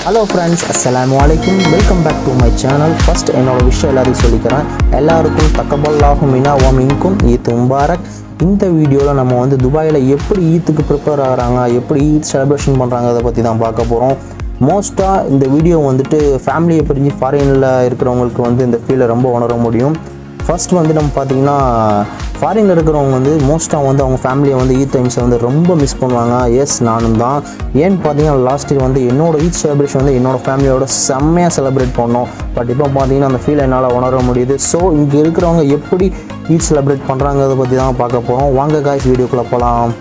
Hello friends, அஸ்ஸலாமு அலைக்கும். Welcome back to my channel. First என்னோட விஷயம் எல்லாத்தையும் சொல்லிக்கிறேன். எல்லாருக்கும் தக்கபல்லாஹு மினா வ மின்கும் ஈத் முபாரக். இந்த வீடியோவில் நம்ம வந்து துபாயில் எப்படி ஈத்துக்கு ப்ரிப்பேர் ஆகிறாங்க, எப்படி ஈத் செலிப்ரேஷன் பண்ணுறாங்க, அதை பற்றி தான் பார்க்க போகிறோம். மோஸ்ட்டாக இந்த வீடியோ வந்துட்டு ஃபேமிலியை பிரிஞ்சு ஃபாரினில் இருக்கிறவங்களுக்கு வந்து இந்த ஃபீலை ரொம்ப உணர முடியும். ஃபர்ஸ்ட் வந்து நம்ம பார்த்திங்கன்னா ஃபாரினில் இருக்கிறவங்க வந்து மோஸ்ட்டாக வந்து அவங்க ஃபேமிலியை வந்து ஈத் டைம்ஸை வந்து ரொம்ப மிஸ் பண்ணுவாங்க. எஸ், நானும் தான். ஏன்னு பார்த்தீங்கன்னா லாஸ்ட் இயர் வந்து என்னோடய ஈத் செலிப்ரேஷன் வந்து என்னோடய ஃபேமிலியோட செம்மையாக செலிப்ரேட் பண்ணோம். பட் இப்போ பார்த்தீங்கன்னா அந்த ஃபீல் என்னால் உணர முடியுது. ஸோ இங்கே இருக்கிறவங்க எப்படி ஈத் செலிப்ரேட் பண்ணுறாங்கிறத பற்றி தான் பார்க்க போகிறோம். வாங்க காய்ஸ், வீடியோக்குள்ளே போகலாம்.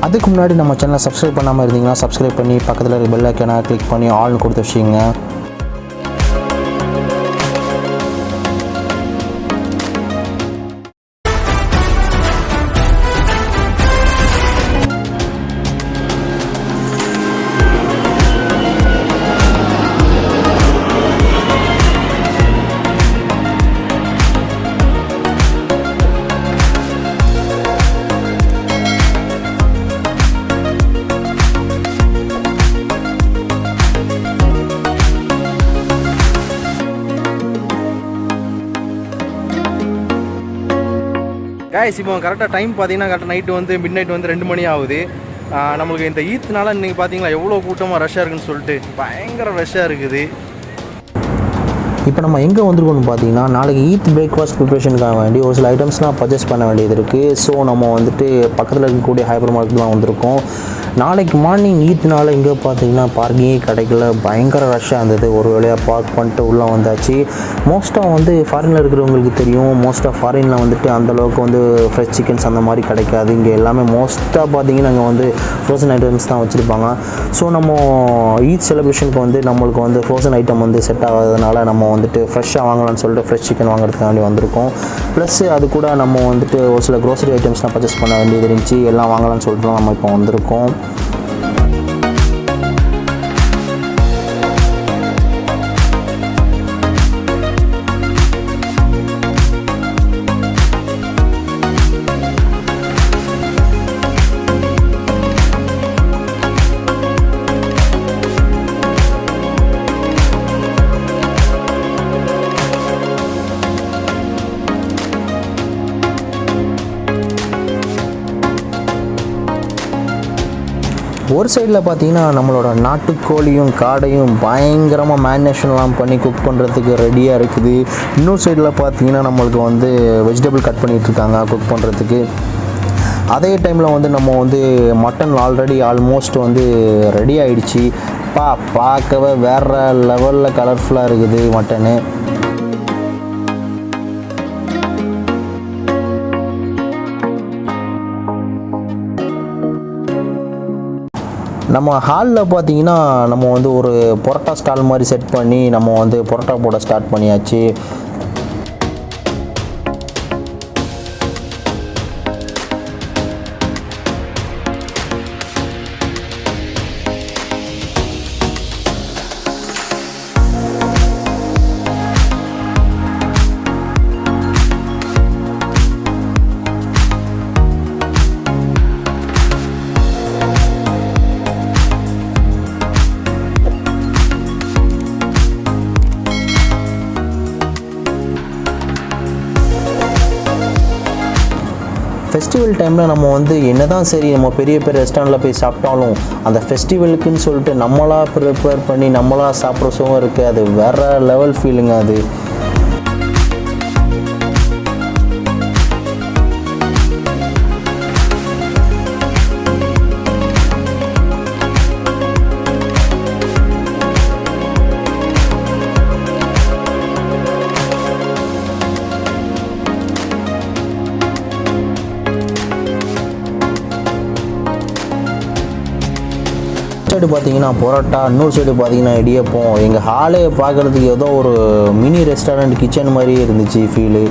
அதுக்கு முன்னாடி நம்ம சேனலை சப்ஸ்கிரைப் பண்ணாமல் இருந்தீங்கன்னா சப்ஸ்கிரைப் பண்ணி பக்கத்தில் இருக்க பெல் ஐக்கானை கிளிக் பண்ணி ஆல்னு கொடுத்து வச்சிங்க. கைஸ், இப்போ கரெக்டாக டைம் பார்த்தீங்கன்னா கரெக்டாக நைட்டு வந்து மிட் நைட் வந்து 2 மணி ஆகுது. நம்மளுக்கு இந்த ஈத்னால இன்றைக்கி பார்த்தீங்களா எவ்வளோ கூட்டமாக ரஷ்ஷாக இருக்குன்னு சொல்லிட்டு பயங்கர ரஷ்ஷாக இருக்குது. இப்போ நம்ம எங்கே வந்திருக்கோம்னு பார்த்தீங்கன்னா, நாளைக்கு ஈத் பிரேக்ஃபாஸ்ட் ப்ரிப்ரேஷனுக்காக வேண்டி ஒரு சில ஐட்டம்ஸ்லாம் பர்ச்சேஸ் பண்ண வேண்டியது இருக்குது. ஸோ நம்ம வந்துட்டு பக்கத்தில் இருக்கக்கூடிய ஹைப்பர் மார்க்கெட்லாம் வந்திருக்கோம். நாளைக்கு மார்னிங் ஈத்னால இங்கே பார்த்தீங்கன்னா பார்க்கிங்கே கிடைக்கல, பயங்கர ரஷ்ஷாக இருந்தது. ஒரு வேளையாக பார்க் பண்ணிட்டு உள்ளே வந்தாச்சு. மோஸ்ட்டாக வந்து ஃபாரினில் இருக்கிறவங்களுக்கு தெரியும், மோஸ்ட்டாக ஃபாரினில் வந்துட்டு அந்தளவுக்கு வந்து ஃப்ரெஷ் சிக்கன்ஸ் அந்த மாதிரி கிடைக்காது. இங்கே எல்லாமே மோஸ்ட்டாக பார்த்தீங்கன்னா அங்கே வந்து ஃப்ரோசன் ஐட்டம்ஸ் தான் வச்சுருப்பாங்க. ஸோ நம்ம ஈத் செலிப்ரேஷனுக்கு வந்து நம்மளுக்கு வந்து ஃப்ரோசன் ஐட்டம் வந்து செட் ஆகாததுனால நம்ம வந்துட்டு ஃப்ரெஷ்ஷாக வாங்கலாம்னு சொல்லிட்டு ஃப்ரெஷ் சிக்கன் வாங்குறதுக்காண்டி வந்திருக்கோம். ப்ளஸ் அது கூட நம்ம வந்துட்டு ஒரு சில க்ரோசரி ஐட்டம்ஸ்லாம் பர்ச்சேஸ் பண்ண வேண்டியது இருந்துச்சு. எல்லாம் வாங்கலாம்னு சொல்லிட்டு நம்ம இப்போ வந்திருக்கோம். ஒரு சைடில் பார்த்தீங்கன்னா நம்மளோட நாட்டுக்கோழியும் காடையும் பயங்கரமாக மேரினேஷன்லாம் பண்ணி குக் பண்ணுறதுக்கு ரெடியாக இருக்குது. இன்னொரு சைடில் பார்த்தீங்கன்னா நம்மளுக்கு வந்து வெஜிடபிள் கட் பண்ணிகிட்ருக்காங்க குக் பண்ணுறதுக்கு. அதே டைமில் வந்து நம்ம வந்து மட்டன் ஆல்ரெடி ஆல்மோஸ்ட் வந்து ரெடி ஆகிடுச்சு. பார்க்கவே வேறு லெவலில் கலர்ஃபுல்லாக இருக்குது மட்டனு. நம்ம ஹாலில் பார்த்தீங்கன்னா நம்ம வந்து ஒரு பரோட்டா ஸ்டால் மாதிரி செட் பண்ணி நம்ம வந்து பரோட்டா போட ஸ்டார்ட் பண்ணியாச்சு. ஃபெஸ்டிவல் டைமில் நம்ம வந்து என்ன தான் சரி நம்ம பெரிய பெரிய ரெஸ்டாரண்ட்டில் போய் சாப்பிட்டாலும் அந்த ஃபெஸ்டிவலுக்குன்னு சொல்லிட்டு நம்மளாக ப்ரிப்பேர் பண்ணி நம்மளாக சாப்பிட்ற சுகம் இருக்குது. அது வேறு லெவல் ஃபீலிங்க அது. சைடு பார்த்தீங்கன்னா பரோட்டா, இன்னொரு சைடு பார்த்தீங்கன்னா இடியப்பம். எங்கள் ஹாலே பார்க்குறதுக்கு ஏதோ ஒரு மினி ரெஸ்டாரண்ட் கிச்சன் மாதிரியே இருந்துச்சு ஃபீலு.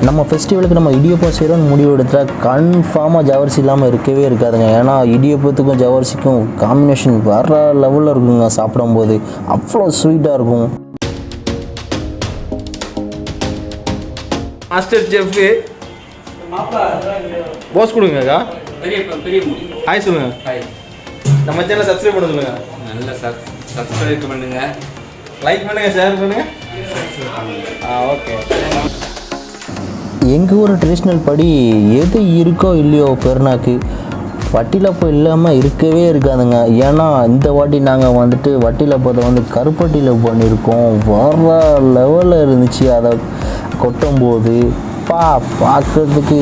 நம்ம ஃபெஸ்டிவலுக்கு நம்ம இடியப்பம் செய்கிறோன்னு முடிவு எடுத்தால் கன்ஃபார்மாக ஜவரிசி இல்லாமல் இருக்கவே இருக்காதுங்க. ஏன்னா இடியப்பத்துக்கும் ஜவரிசிக்கும் காம்பினேஷன் வேறு லெவலில் இருக்குங்க. சாப்பிடும்போது அவ்வளோ ஸ்வீட்டாக இருக்கும். மாஸ்டர் செஃப் போஸ் கொடுங்கக்கா. ஹாய் சொல்லுங்க. ஹாய். நம்ம சேனல் சப்ஸ்கிரைப் பண்ண சொல்லுங்க. நல்ல சப்ஸ்கிரைப் பண்ணுங்க, லைக் பண்ணுங்க, ஷேர் பண்ணுங்க. ஓகே. எங்கள் ஊர் ட்ரெடிஷ்னல் படி எது இருக்கோ இல்லையோ பெருநாக்கு வட்டிலப்பம் இல்லாமல் இருக்கவே இருக்காதுங்க. ஏன்னா இந்த வாட்டி நாங்கள் வந்துட்டு வட்டிலப்பத்தை வந்து கருப்பட்டியில் பண்ணியிருக்கோம். வர லெவலில் இருந்துச்சு. அதை கொட்டும்போது பார்க்குறதுக்கு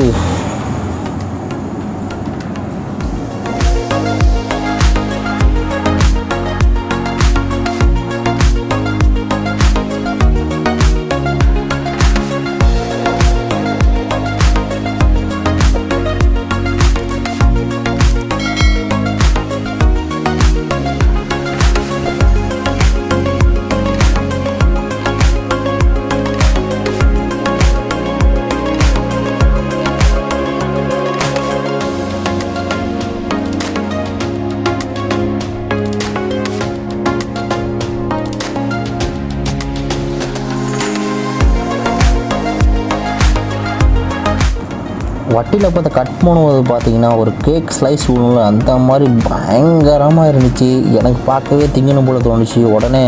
வட்டிலப்பத்தை கட் பண்ணுவது பார்த்தீங்கன்னா ஒரு கேக் ஸ்லைஸ் ஒன்று அந்த மாதிரி பயங்கரமாக இருந்துச்சு. எனக்கு பார்க்கவே திங்கணும் போல தோணுச்சு. உடனே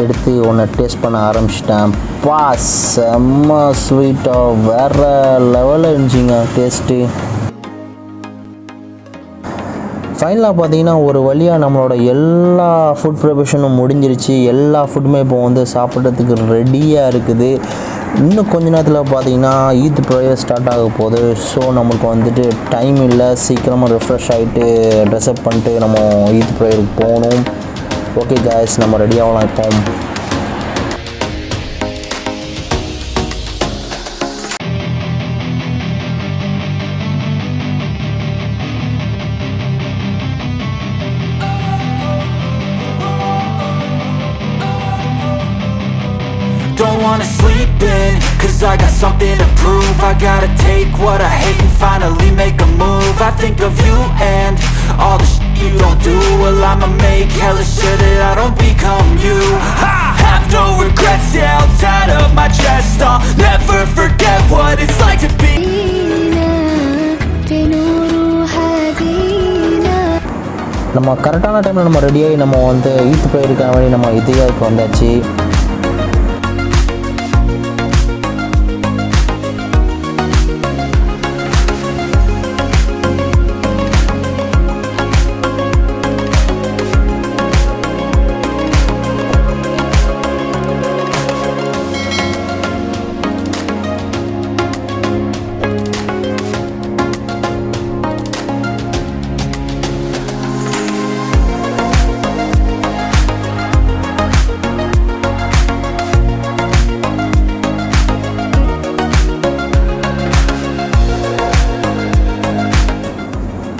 எடுத்து ஒன்று டேஸ்ட் பண்ண ஆரம்பிச்சிட்டேன். செம்ம ஸ்வீட்டாக வேறு லெவலில் இருந்துச்சுங்க டேஸ்ட்டு. ஃபைனலாக பார்த்தீங்கன்னா ஒரு வழியாக நம்மளோட எல்லா ஃபுட் ப்ரிப்பரேஷனும் முடிஞ்சிருச்சு. எல்லா ஃபுட்டுமே இப்போ வந்து சாப்பிட்றதுக்கு ரெடியாக இருக்குது. இன்னும் கொஞ்ச நேரத்தில் பார்த்தீங்கன்னா ஈத் ப்ரேயர் ஸ்டார்ட் ஆக போகுது. ஸோ நம்மளுக்கு வந்துட்டு டைம் இல்லை. சீக்கிரமாக ரெஃப்ரெஷ் ஆகிட்டு ட்ரெஸ்அப் பண்ணிட்டு நம்ம ஈத் ப்ரேயருக்கு போகணும். ஓகே காய்ஸ், நம்ம ரெடி ஆகலாம் இப்போ. Don't wanna sleep in, cause I got something to prove. I gotta take what I hate and finally make a move. I think of you and all the shit you don't do. Well, I'ma make hella sure that I don't become you. I have no regrets, yeah, I'll tie up my chest. I'll never forget what it's like to be. நம்ம கரெக்டான டைமில் நம்ம ரெடியாகி நம்ம வந்து ஈத் ப்ரேயருக்கான வழி நம்ம இதிகாவுக்கு வந்தாச்சு.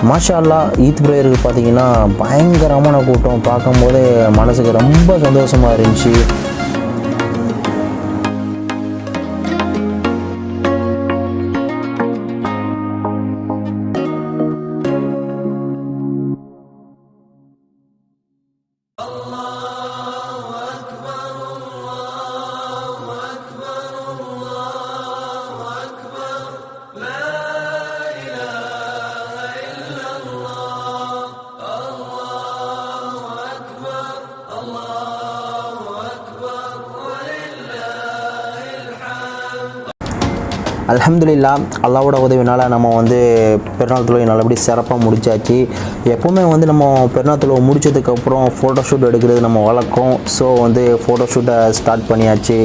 மாஷா அல்லாஹ், ஈத் ப்ரேயருக்கு பார்த்தீங்கன்னா பயங்கரமான கூட்டம். பார்க்கும்போதே மனசுக்கு ரொம்ப சந்தோஷமாக இருந்துச்சு. அல்ஹம்துலில்லாஹ், அல்லாவோட உதவினால் நம்ம வந்து பெருநாள் தொழுகை நல்லபடி சிறப்பாக முடிச்சாச்சு. எப்போவுமே வந்து நம்ம பெருநாள் தொழுகை முடிச்சதுக்கப்புறம் ஃபோட்டோ ஷூட் எடுக்கிறது நம்ம வழக்கம். ஸோ வந்து ஃபோட்டோ ஷூட்டை ஸ்டார்ட் பண்ணியாச்சு.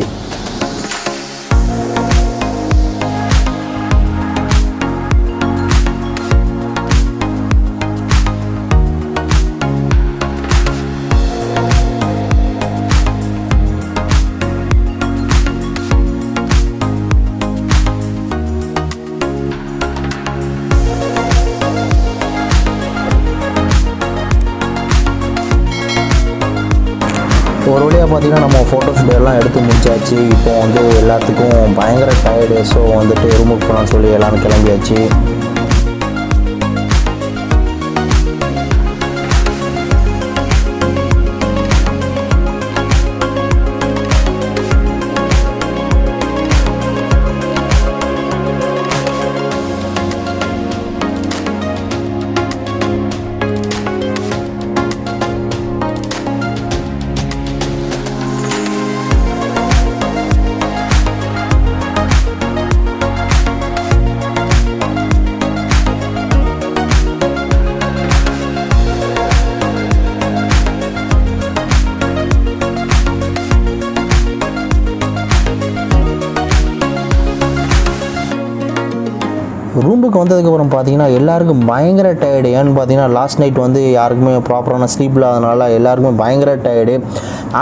ஒரு வழியாக பார்த்தீங்கன்னா நம்ம ஃபோட்டோ ஷூட் எல்லாம் எடுத்து முடிச்சாச்சு. இப்போ வந்து எல்லாத்துக்கும் பயங்கர டயர்டு. ஸோ வந்துட்டு ரூமுக்கு போகலான்னு சொல்லி எல்லோரும் கிளம்பியாச்சு. ரூமுக்கு வந்ததுக்கப்புறம் பார்த்தீங்கன்னா எல்லாருக்கும் பயங்கர டயர்டு. ஏன்னு பார்த்தீங்கன்னா லாஸ்ட் நைட் வந்து யாருக்குமே ப்ராப்பரான ஸ்லீப் இல்லாதனால எல்லாருக்குமே பயங்கர tired.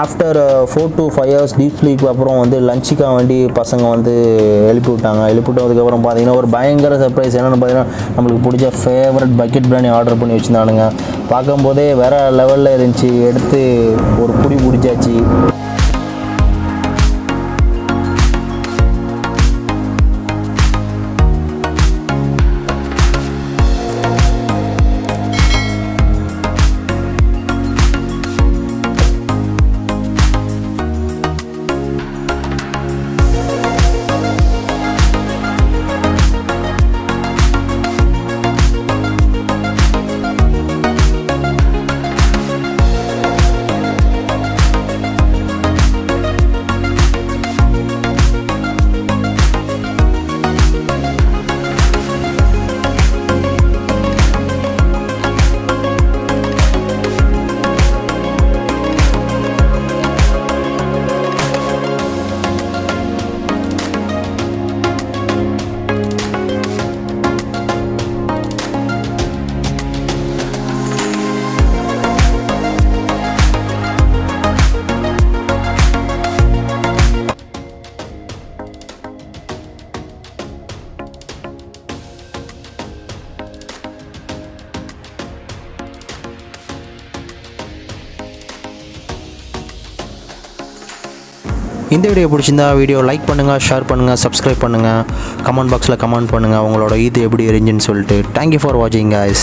After 4 to 5 hours deep sleep அப்புறம் வந்து லஞ்சுக்காக வேண்டி பசங்க வந்து எழுப்பி விட்டதுக்கப்புறம் பார்த்தீங்கன்னா ஒரு பயங்கர சர்ப்ரைஸ். என்னென்னு பார்த்தீங்கன்னா நம்மளுக்கு பிடிச்ச ஃபேவரட் பக்கெட் பிரியாணி ஆர்டர் பண்ணி வச்சுருந்தானுங்க. பார்க்கும்போதே வேறு லெவலில் இருந்துச்சு. எடுத்து ஒரு புடி பிடிச்சாச்சு. இந்த வீடியோ பிடிச்சிருந்தா வீடியோ லைக் பண்ணுங்கள், ஷேர் பண்ணுங்கள், சப்ஸ்கிரைப் பண்ணுங்கள், கமெண்ட் பாக்ஸில் கமெண்ட் பண்ணுங்கள் உங்களோட ஈத் எப்படி இருந்துச்சுன்னு சொல்லிட்டு. தேங்க்யூ ஃபார் வாட்சிங் guys.